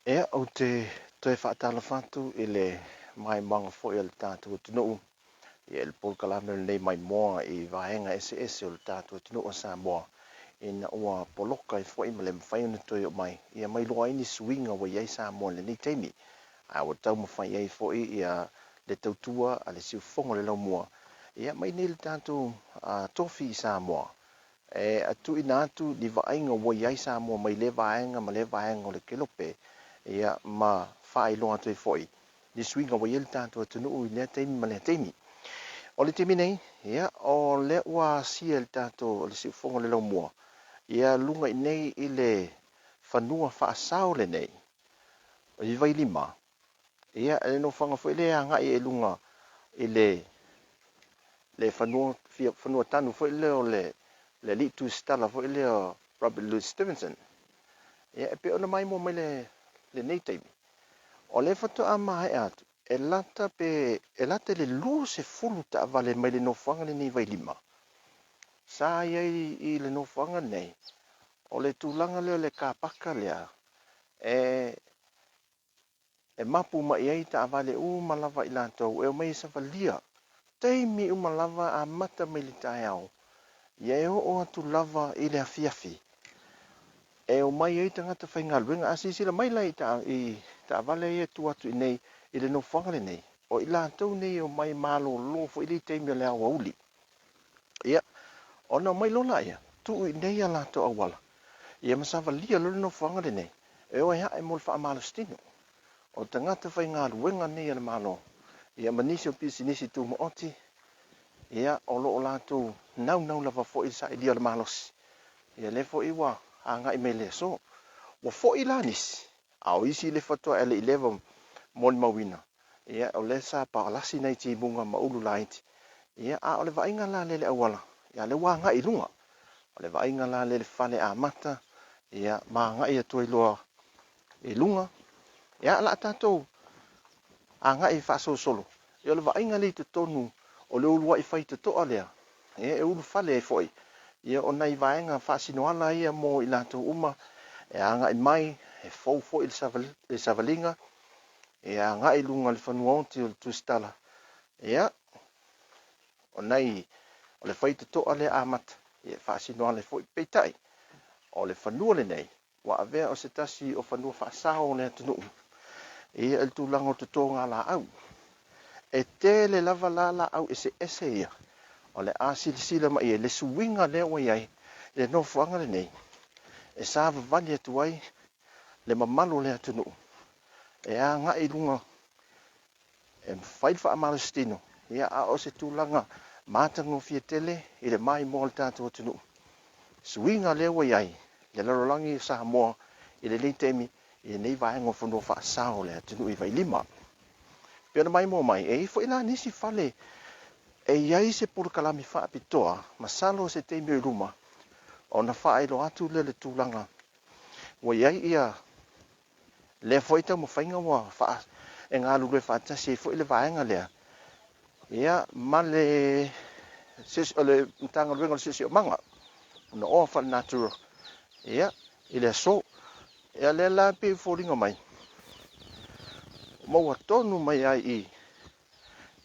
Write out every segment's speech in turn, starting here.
E o te whaatala whatu i le Maimoaga fo'i o le tātou tunuu. Ia le Polokalame nei Maimoaga i vaenga ese o le tātou tunuu o Samoa. Ina ua poloka i fo'i ma le mawhai ona toi o mai. Ia mai loa ini suinga wa iai Samoa le nei teimi. A wa tau mawhai iai fo'i ia le tautua a le siufonga le laumua. Ia mai nei le tātou tofi i Samoa. E atu ina atu ni vaenga wa iai Samoa mai le vaenga ma le vaenga o le kelope. Ia ma whai loa toi fo'i. Ni suinga wa iai le tātou tunuu i lea teimi ma lea teimi. O le timi nei, ia, o le ua sia le tātou o le siufonga le laumua. Ia lunga i nei i le Fanua whaasao le nei. O i Vailima. Ia, e no whanga fo i le anga i e lunga i le Fanua tanu fo i le o le litu stala fo i le o Louis Stevenson. Ia, e pe ona mai mo mai le nei taimi. O le fatu a mahe atu. E lata le lu se fulu ta avale mai le nofanga le nei Vailima. Sa iai i le nofanga nei. O le tūlanga leo le kāpaka lea. E mapu ma iai ta avale malava i lantou. E o mai sa valia. Teimi malava a mata mai le tae au. Ia o atu lava i le afiafi. E o mai iai tangata whaingaluenga. Asisila mai lai ta avale ia tu atu i nei. I le nofanga le nei. O i lantou nei o mai malo lofo i le teimi o le awa uli. Ia. O na mai lola ia. Tu i nei a lantou awala. Ia masava lia lolo no whanga le nei. E o ia e mol wha amalo stino. O tangata whai ngā ruenga nei ale malo. Ia manisi o pisi nisi tu mo oti. Ia o lo o lato nau lava fo i sa i lia le malos. Ia le fo i wa a ngā i me le so. Wa fo i la nisi. A o isi le fatua ele i lewa moli mawina. Ia o le sa pa alasi nei ti bunga maulu laiti. Ia a o le vainga la le awala. Ia le wa ngā i lunga. O le vainga la le fale a mata. Ia ma ngai atu i loa i lunga. Ia ala tātou a ngai whaso solo. Ia le vainga li te tonu o le ulua i whai te toa lea. Ia e ulu whale e foi. Ia o nei vaenga whasinoala ia mo i lātou uma. E a ngai mai e fau fo i le savalinga. E a ngai lunga le whanua onti o le tustala. Ia o nei o le whai te toa lea amata. Ia whasinoala e foi peitai. O le whanua le nei, wa avea o se tasi o whanua whaasao le atunuu. Ia el tūlanga o te tōnga la au. E te le lava la au ese ia. O le asilisila ma ia, le suwinga le wa iai, le nofuanga le nei. E sāva vali atu ai, le mamalo le atunuu. E a ngā i lunga, e whaidwha amalo stino. Ia a o se tūlanga, mātango fia tele, i le mai mo le tātou atunuu. Suwinga le wa iai. Le larolangi Samoa i le leitemi i le nei vaenga o whanua whaasao le atunu i Vailima. Pena mai mo mai, e ifo ina nisi fale e iai se Polokalame whaapitoa masalo se teimi o ruma o na whaelo atu le tūlanga. Wa iai ia le foita mo whainga wa wha e ngā lule whaatasi e fo i le vaenga lea. Ia ma le mtanga luenga le sisi o manga. Na oa wha natura. Ia, i le so. Ia le la pe fōringa mai. Maua tonu mai ai i.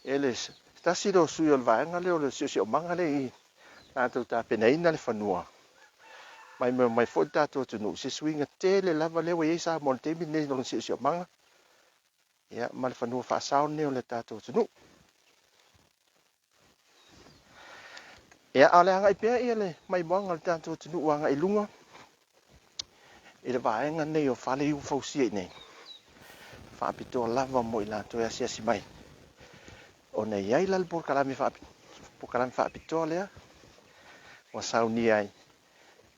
E le tasi leo sui o le vaenga leo le sisi o manga le i. Tātou tā penaina le whanua. Mai fōi tātou tunu. Se suinga te le lava leo i sa mo le teimi nei lo le sisi o manga. Ia, ma le whanua whaasao neo le tātou tunu. Ia, ale anga i pēr ia le Maimoaga le tātou tunu anga i lunga. I le vaenga nei o whale iu fausia i nei. Whaapitoa lava mo i lātou e asiasi mai. O nei iai la le Polokalame whaapitoa lea. Wa sauni ai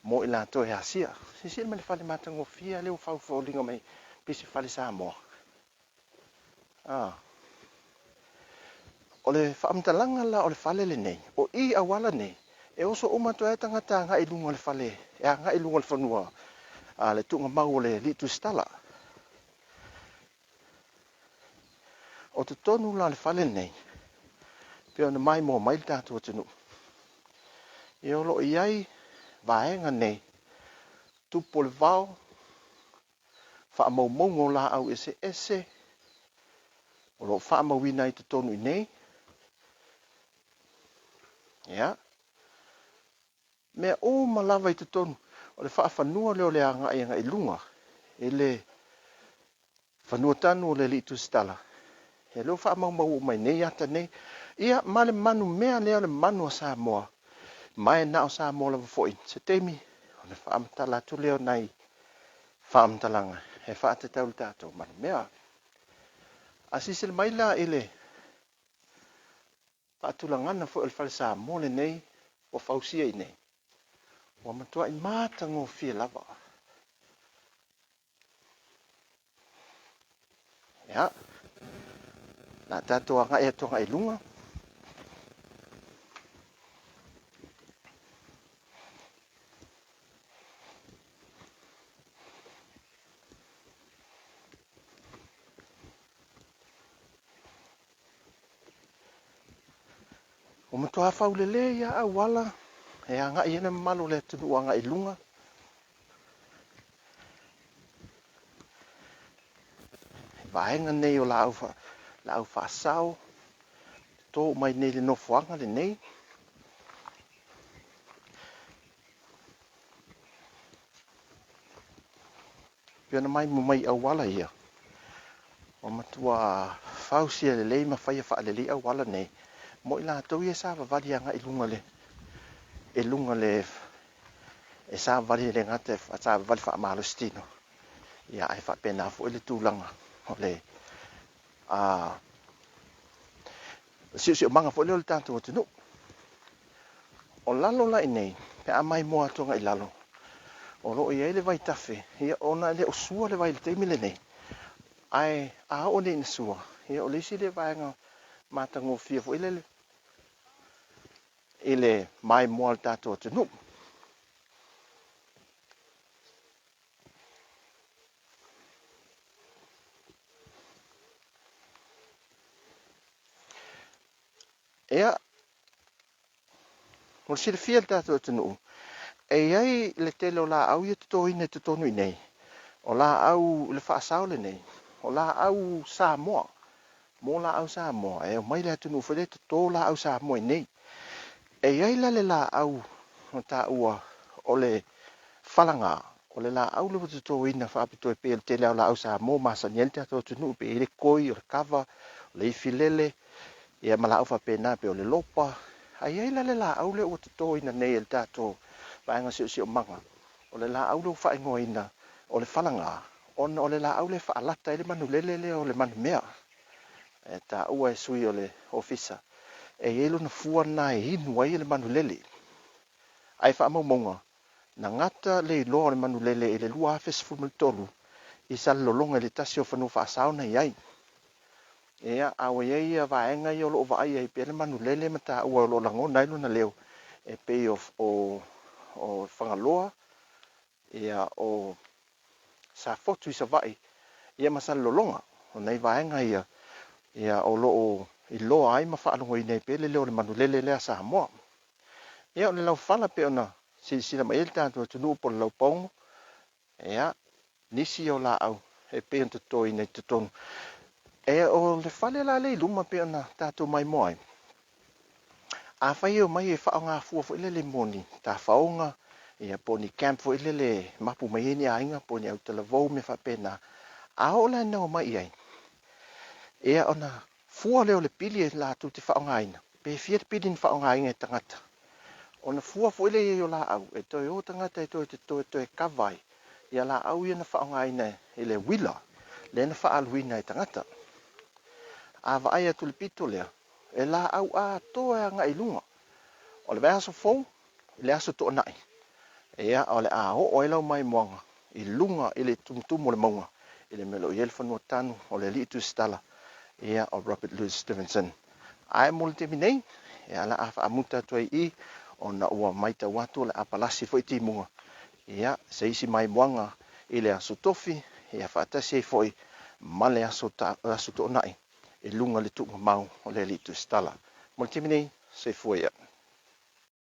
mo i lātou e asia. Sisi me le whale matango fia leo whauwhaulinga mai pisi whale Samoa. O le whaamtalanga la o le whale le nei. O i awala nei. E oso umato e tangata ngā i lunga le whale. E ngā i lunga le whanua. Le tunga mau le litu stala. O te tonu la le whale nei. Pea na mai mo mai tātua tunu. E o lo iai vaenga nei. Tupo le vau. whaamaumongo la au ese, o lo whaamawina I te tonu I nei, ia, mea o malawa I te tonu, o le whaafanua leo le anga I lunga, e le whanua tanu o le li tu stala, e leo whaamau mai nei ata nei, ia ma le manu mea leo le manu a Samoa, mai na o Samoa la foin, se temi, o le whaamtala tu leo nei, whaamtalanga, he whaate tau le tātou, manu mea, asisi le maila ile paatulangana fo el falsa mole nei o fausia I nei o matua I matango fia lava ya na tato anga e tonga I lunga o matua faulele ya awala e anga I ene malu le tunu anga I lunga vaenga nei o la au fa sao to mai nei le no fuanga le nei pena mai mo mai awala ia o matua fausia le lei ma faia fa le li awala nei mo ila to ia sa va vadia nga I lunga le e sa vadia le ngate sa vadia fa malostino ia ai fa pena fo le tulanga o le si manga fo le tanto tunu o lalo la nei pe a mai mo atonga I lalo o lo ia le vai tafe ia ona le osua le vai le temile nei ai a o le sua ia o le si le vai nga matango fia fo ile mai mo al tato tunu ia o si le fia tato tunu e ai le telo la au ia to ine te tonu nei o la au le fa sao le nei o la au Samoa mo la au Samoa e mai le tunu fo le to la au Samoa nei e ai la le la au o ta ua o le falanga o le la au le to ina fa pito e pe te la au Samoa ma sa niente to tunu pe le koi o kava le filele ia mala au fa pena pe o le lopa ai la le la au le o to ina nei el tato vaenga si o manga o le la au lo fa ngoina o le falanga on o le la au le fa alata ile manulele o le manu mea e ta ua e sui o le ofisa e elo na fua na e inu ai le manulele ai fa monga na ngata le lo le manulele ile lua festival tolu I sal lolonga le tasi o fanu fa sauna ai ia awe ia vaenga I lo vai ai pe le manulele mata ua lo lango nai lo na leo e pay off o whangaloa ia o sa fotu I sa vai ia masal lolonga o nei vaenga ia o lo I lo ai ma whaalongo I nei pele leo le manulele lea Samoa ia o le lau whala pe ona sila ma ele tātua tunu po le lau paungo ia nisi o la au e pe on to I nei te tonu e o le whale la le luma pe ona tātua mai moai a whai o mai e whaonga fua fo ile le moni ta whaonga ia poni camp fo ile le mapu mai eni ainga poni au te lavou me whapena a o la nao mai ai ia ona fua leo le pili e la tu te whaonga aina pe fia te pili ni whaonga aina e tangata ona fua fo ile e o la au e toi o tangata e toi kawai ia la au ia na whaonga aina e le wila le na whaaluina e tangata a vaai atu le pito lea e la au a toa nga I lunga o le vaso fou le aso to nai ia o le a o elo mai moanga I lunga I le tumtumo le maunga I le melo yel Fanua tanu o le litu stala ia o Robert Louis Stevenson ai multe minei ia la afa amuta toi I ona ua maita watu le apalasi foi timunga ia se isi mai moanga I le aso tofi ia fatasi foi male aso to nai I lunga le tu mau o le litu stala multe minei se foi